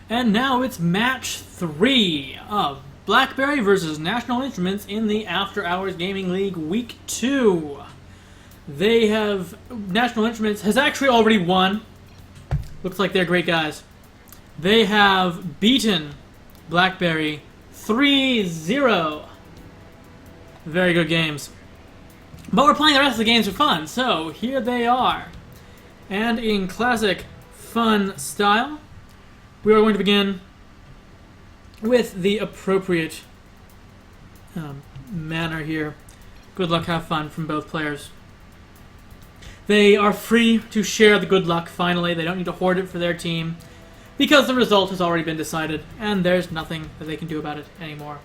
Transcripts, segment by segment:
And now it's match 3 of BlackBerry versus National Instruments in the After Hours Gaming League Week 2. They have... National Instruments has actually already won. Looks like they're great guys. They have beaten BlackBerry 3-0. Very good games. But we're playing the rest of the games for fun, so here they are. And in classic fun style, we are going to begin with the appropriate manner here. Good luck, have fun from both players. They are free to share the good luck, finally. They don't need to hoard it for their team, because the result has already been decided, and there's nothing that they can do about it anymore.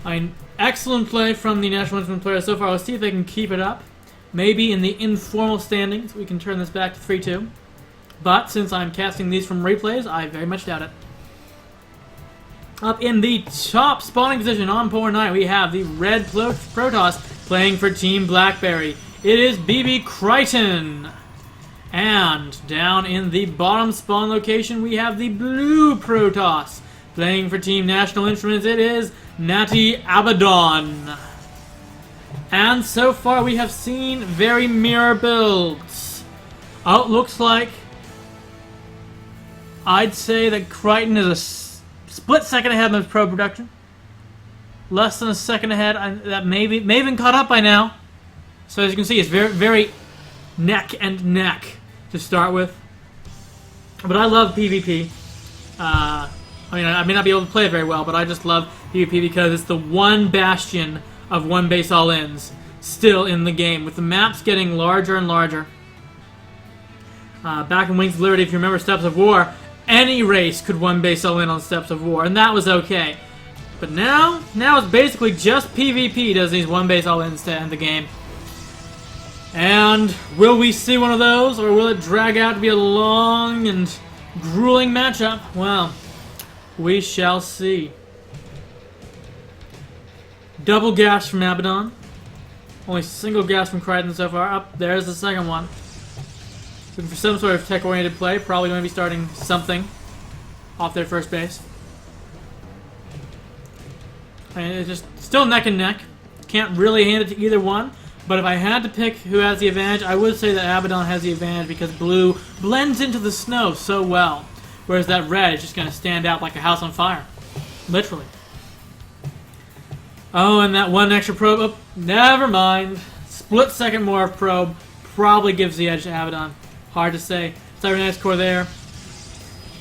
An excellent play from the National Instruments players so far. Let's see if they can keep it up. Maybe in the informal standings we can turn this back to 3-2. But since I'm casting these from replays, I very much doubt it. Up in the top spawning position on Poor Night, we have the red Protoss playing for Team BlackBerry. It is BB Krighton. And down in the bottom spawn location, we have the blue Protoss playing for Team National Instruments. It is NATI Abaddon. And so far we have seen very mirror builds. Oh, it looks like I'd say that Krighton is a split second ahead in the probe production. Less than a second ahead. That may have been caught up by now. So as you can see, it's very neck and neck to start with. But I love PvP. I may not be able to play it very well, but I just love PvP because it's the one bastion of one base all-ins still in the game, with the maps getting larger and larger. Back in Wings of Liberty, if you remember Steps of War, any race could one base all-in on Steps of War, and that was okay. But now it's basically just PvP does these one base all-ins to end the game. And will we see one of those, or will it drag out to be a long and grueling matchup? Well, we shall see. Double gas from Abaddon. Only single gas from Krighton so far. Up there's the second one. Looking for some sort of tech-oriented play. Probably going to be starting something off their first base. And it's just still neck and neck. Can't really hand it to either one. But if I had to pick who has the advantage, I would say that Abaddon has the advantage because blue blends into the snow so well. Whereas that red is just going to stand out like a house on fire. Literally. Oh, and that one extra probe. Oh, never mind. Split second more of probe probably gives the edge to Abaddon. Hard to say. Cybernetics core there.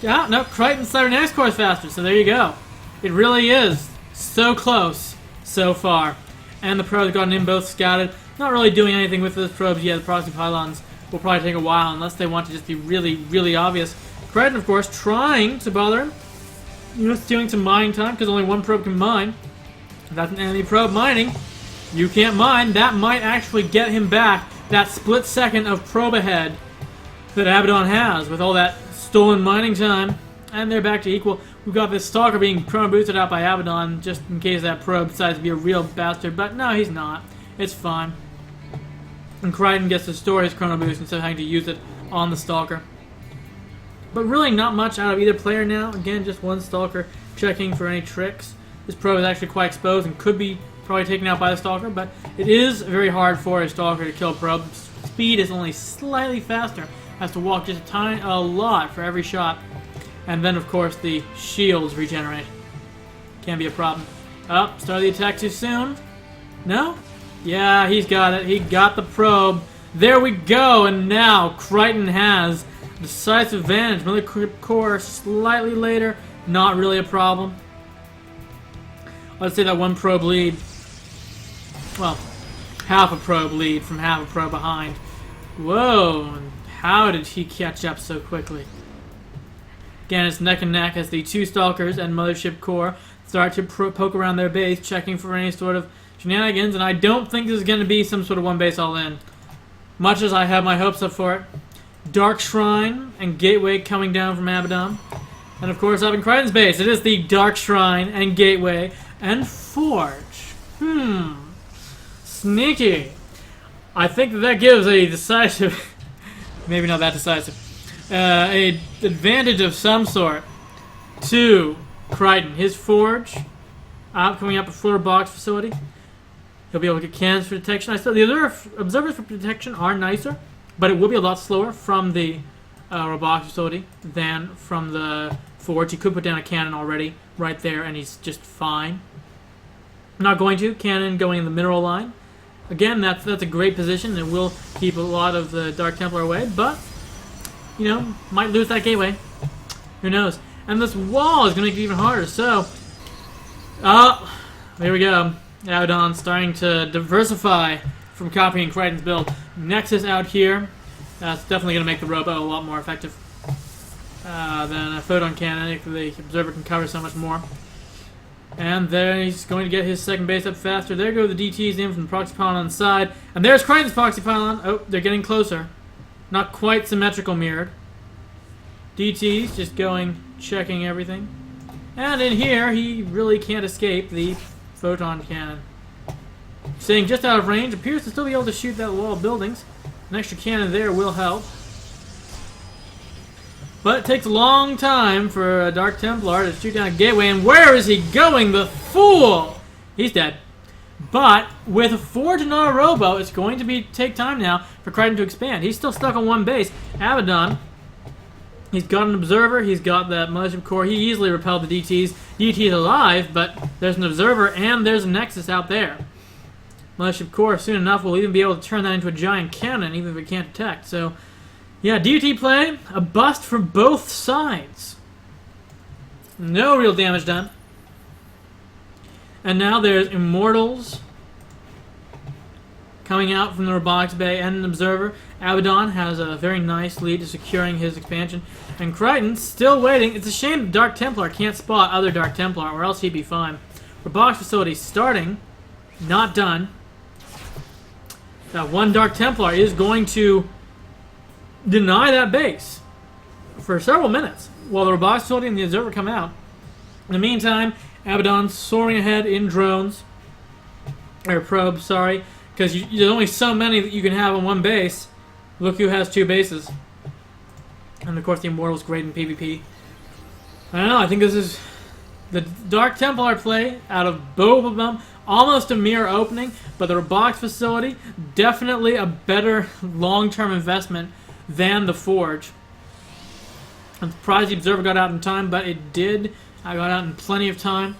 Yeah, no, Krighton's Cybernetics core is faster, so there you go. It really is so close so far. And the probes gotten in both scouted. Not really doing anything with those probes yet. The proxy pylons will probably take a while unless they want to just be really, really obvious. Krighton, of course, trying to bother him. You know, stealing some mining time because only one probe can mine. If that's an enemy probe mining, you can't mine. That might actually get him back that split second of probe ahead that Abaddon has with all that stolen mining time. And they're back to equal. We've got this Stalker being chrono boosted out by Abaddon just in case that probe decides to be a real bastard. But no, he's not. It's fine. And Krighton gets to store his chrono boost instead of having to use it on the Stalker. But really not much out of either player now. Again, just one Stalker checking for any tricks. This probe is actually quite exposed and could be probably taken out by the Stalker, but it is very hard for a Stalker to kill a probe. Speed is only slightly faster. Has to walk just a lot for every shot. And then, of course, the shields regenerate. Can be a problem. Oh, started the attack too soon? No? Yeah, he's got it. He got the probe. There we go, and now Krighton has decisive advantage. Military core slightly later. Not really a problem. Let's say that one probe lead. Well, half a probe lead from half a probe behind. Whoa, how did he catch up so quickly? Again, it's neck and neck as the two Stalkers and Mothership Core start to poke around their base, checking for any sort of shenanigans, and I don't think this is going to be some sort of one base all-in. Much as I have my hopes up for it. Dark Shrine and Gateway coming down from Abaddon. And of course, up in Krighton's base, it is the Dark Shrine and Gateway and Forge. Sneaky. I think that gives a decisive... maybe not that decisive. a advantage of some sort to Krighton. His forge coming up a floor box facility. He'll be able to get cannons for detection. I said the other observers for detection are nicer, but it will be a lot slower from the robotics facility than from the forge. He could put down a cannon already right there, and he's just fine. I'm not going to. Cannon going in the mineral line. Again, that's a great position. It will keep a lot of the Dark Templar away, but, you know, might lose that gateway. Who knows? And this wall is going to make it even harder, so... here we go. Abaddon starting to diversify from copying Krighton's build. Nexus out here. That's definitely going to make the robo a lot more effective than a photon cannon. The observer can cover so much more. And there he's going to get his second base up faster. There go the DTs in from the proxy pylon on the side. And there's Krighton's proxy pylon. Oh, they're getting closer. Not quite symmetrical mirrored. DTs just going, checking everything. And in here, he really can't escape the photon cannon. Staying just out of range, appears to still be able to shoot that wall of buildings. An extra cannon there will help. But it takes a long time for a Dark Templar to shoot down a gateway. And where is he going? The fool! He's dead. But with a forge and not a robo, it's going to take time now for Krighton to expand. He's still stuck on one base. Abaddon, he's got an observer. He's got that mothership core. He easily repelled the DTs. DT is alive, but there's an observer and there's a nexus out there. Mothership core soon enough will even be able to turn that into a giant cannon, even if it can't detect. So... yeah, DT play, a bust from both sides. No real damage done. And now there's Immortals coming out from the robotics bay and an observer. Abaddon has a very nice lead to securing his expansion. And Krighton still waiting. It's a shame Dark Templar can't spot other Dark Templar, or else he'd be fine. Robotics facility starting, not done. That one Dark Templar is going to deny that base for several minutes while the robotics facility and the observer come out. In the meantime, Abaddon's soaring ahead in drones, or probes, sorry, because there's only so many that you can have on one base. Look who has two bases. And of course the Immortal's great in PvP. I don't know, I think this is the Dark Templar play out of both of them. Almost a mirror opening, but the robotics facility, definitely a better long-term investment than the forge. I'm surprised the observer got out in time, but it did. I got out in plenty of time,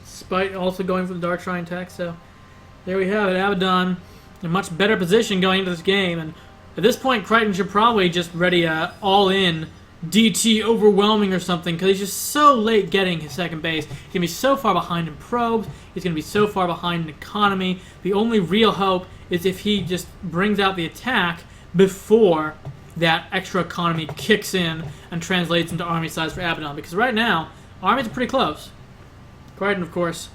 despite also going for the Dark Shrine tech. So there we have it. Abaddon in a much better position going into this game, and at this point Krighton should probably just ready a all-in DT overwhelming or something, because he's just so late getting his second base. He's going to be so far behind in probes. He's going to be so far behind in economy. The only real hope is if he just brings out the attack before that extra economy kicks in and translates into army size for Abaddon. Because right now, armies are pretty close. Krighton, of course,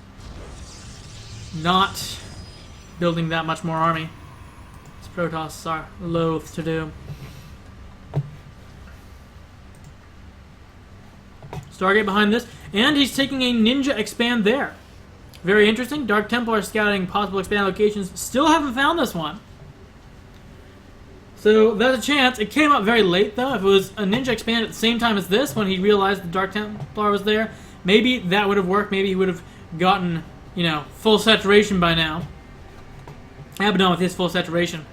not building that much more army, as Protoss are loath to do. Stargate behind this, and he's taking a ninja expand there. Very interesting. Dark Templar scouting possible expand locations. Still haven't found this one. So there's a chance. It came up very late though. If it was a ninja expand at the same time as this, when he realized the Dark Templar was there, maybe that would have worked. Maybe he would have gotten, you know, full saturation by now. Abaddon with his full saturation,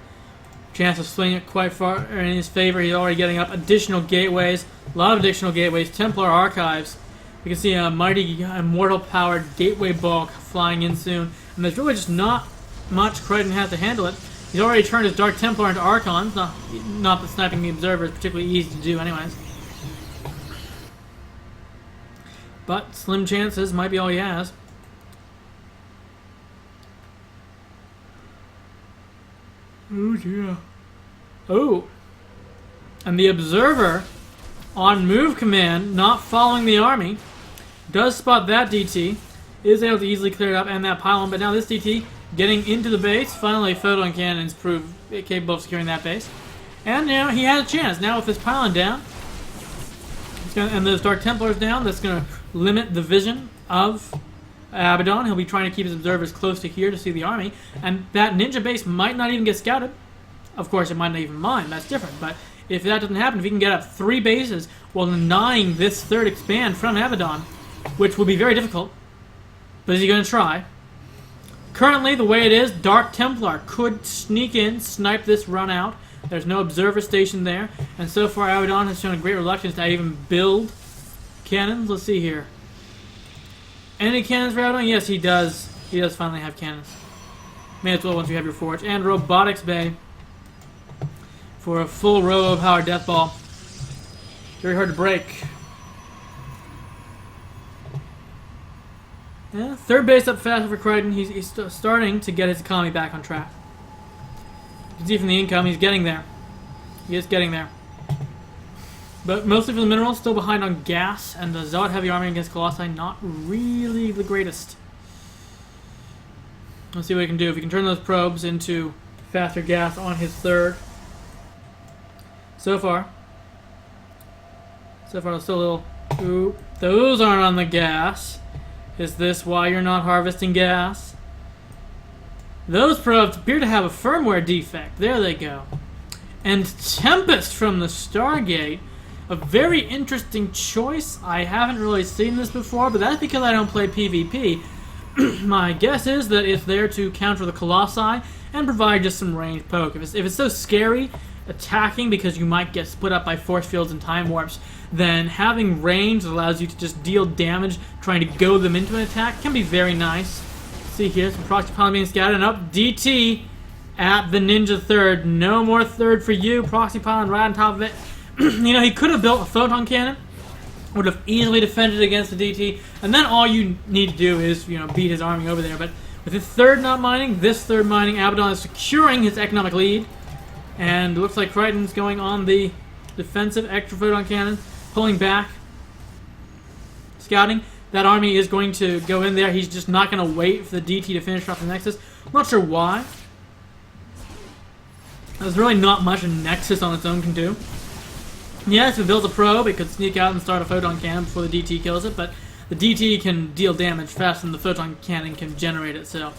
chance of swinging it quite far in his favor. He's already getting up additional gateways. A lot of additional gateways. Templar archives. We can see a mighty immortal-powered gateway bulk flying in soon. And there's really just not much Krighton has to handle it. He's already turned his Dark Templar into Archons. Not that sniping the Observer is particularly easy to do anyways. But slim chances might be all he has. Oh, yeah. Oh. And the Observer, on move command, not following the army, does spot that DT, is able to easily clear it up, and that pylon, but now this DT getting into the base. Finally, photon cannons prove capable of securing that base. And you know, he has a chance. Now with this pylon down, and those Dark Templars down, that's going to limit the vision of Abaddon. He'll be trying to keep his observers close to here to see the army, and that ninja base might not even get scouted. Of course, it might not even mind, that's different, but if that doesn't happen, if he can get up 3 bases while denying this third expand from Abaddon, which will be very difficult, but is he going to try? Currently, the way it is, Dark Templar could sneak in, snipe this run out. There's no observer station there, and so far Abaddon has shown a great reluctance to even build cannons. Let's see here. Any cannons for Abaddon? Yes, he does. He does finally have cannons. May as well once you have your forge. And Robotics Bay for a full robo-powered death ball. Very hard to break. Yeah, third base up fast for Krighton. He's starting to get his economy back on track. You can see from the income, he's getting there. He is getting there. But mostly for the minerals, still behind on gas, and the Zealot heavy army against Colossi, not really the greatest. Let's see what he can do. If he can turn those probes into faster gas on his third. So far, still a little... Ooh, those aren't on the gas. Is this why you're not harvesting gas? Those probes appear to have a firmware defect. There they go. And Tempest from the Stargate. A very interesting choice. I haven't really seen this before, but that's because I don't play PvP. My guess is that it's there to counter the Colossi and provide just some ranged poke. If it's so scary attacking because you might get split up by force fields and time warps, then having range that allows you to just deal damage trying to goad them into an attack can be very nice. See here, some proxy pylon being scattered, and up DT at the Ninja third. No more third for you. Proxy pylon right on top of it. You know, he could have built a photon cannon, would have easily defended against the DT, and then all you need to do is, you know, beat his army over there. But with his third not mining, this third mining, Abaddon is securing his economic lead, and it looks like Krighton's going on the defensive extra photon cannon, pulling back, scouting. That army is going to go in there. He's just not going to wait for the DT to finish off the Nexus. I'm not sure why. There's really not much a Nexus on its own can do. Yes, if it builds a probe, it could sneak out and start a photon cannon before the DT kills it, but the DT can deal damage faster than the photon cannon can generate it, so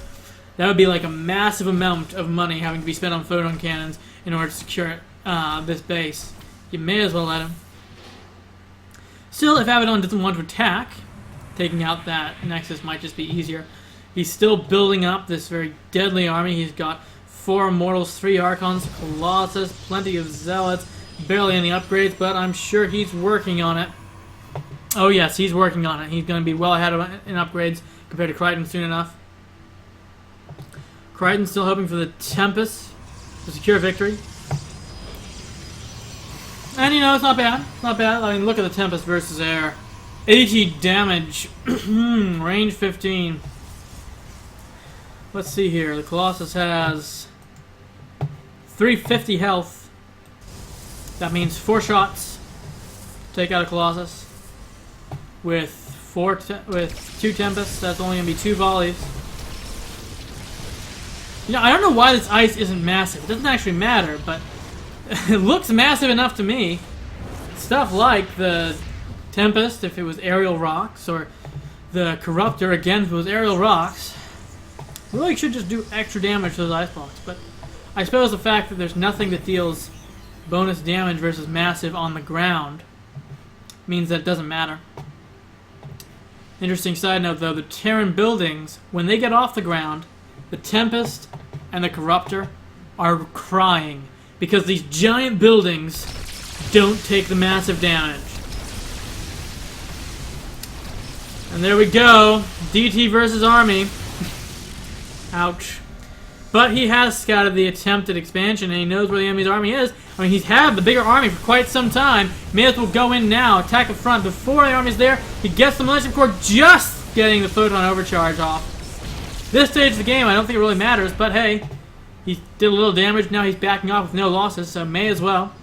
that would be like a massive amount of money having to be spent on photon cannons in order to secure this base. You may as well let him. Still, if Abaddon doesn't want to attack, taking out that Nexus might just be easier. He's still building up this very deadly army. He's got 4 Immortals, 3 Archons, Colossus, plenty of Zealots, barely any upgrades, but I'm sure he's working on it. Oh yes, he's working on it. He's going to be well ahead in upgrades compared to Krighton soon enough. Krighton's still hoping for the Tempest to secure victory. And you know, it's not bad. It's not bad. I mean, look at the Tempest versus air. 80 damage. Range 15. Let's see here. The Colossus has 350 health. That means 4 shots. Take out a Colossus. With 2 Tempests, that's only going to be 2 volleys. You know, I don't know why this ice isn't massive. It doesn't actually matter, but it looks massive enough to me. Stuff like the Tempest, if it was aerial rocks, or the Corruptor, again, if it was aerial rocks, really should just do extra damage to those ice blocks. But I suppose the fact that there's nothing that deals bonus damage versus massive on the ground means that it doesn't matter. Interesting side note though, the Terran buildings, when they get off the ground, the Tempest and the Corruptor are crying because these giant buildings don't take the massive damage. And there we go, DT versus army. Ouch. But he has scouted the attempted expansion and he knows where the enemy's army is. I mean, he's had the bigger army for quite some time. May as well go in now, attack the front before the army's there. He gets the militia corps, just getting the photon overcharge off. This stage of the game, I don't think it really matters, but hey, he did a little damage. Now he's backing off with no losses, so may as well.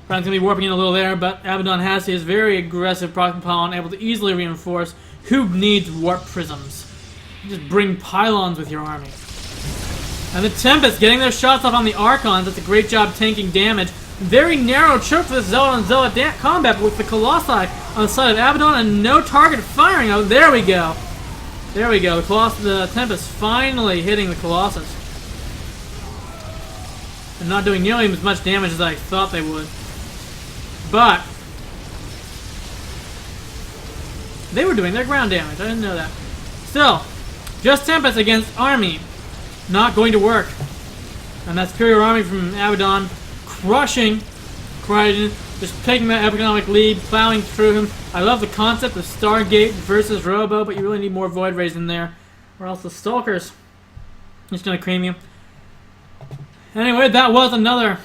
Brown's going to be warping in a little there, but Abaddon has his very aggressive proxy pylon, able to easily reinforce. Who needs warp prisms? You just bring pylons with your army. And the Tempest getting their shots off on the Archons. That's a great job tanking damage. Very narrow choke for this Zealot on Zealot combat, but with the Colossi on the side of Abaddon and no target firing. Oh, there we go. There we go. The Tempest finally hitting the Colossus. and not doing nearly as much damage as I thought they would. But they were doing their ground damage. I didn't know that. Still, just Tempest against Army. Not going to work. And that Superior Army from Abaddon crushing Krighton, just taking that economic lead, plowing through him. I love the concept of Stargate versus Robo, but you really need more Void Rays in there, or else the Stalkers just gonna cream you. Anyway, that was another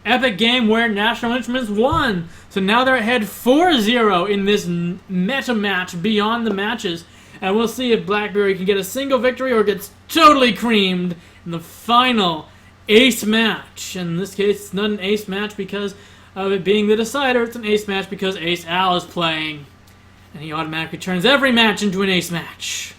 epic game where National Instruments won. So now they're ahead 4-0 in this meta match beyond the matches. And we'll see if BlackBerry can get a single victory or gets totally creamed in the final ace match. And in this case, it's not an ace match because of it being the decider. It's an ace match because Ace Al is playing. And he automatically turns every match into an ace match.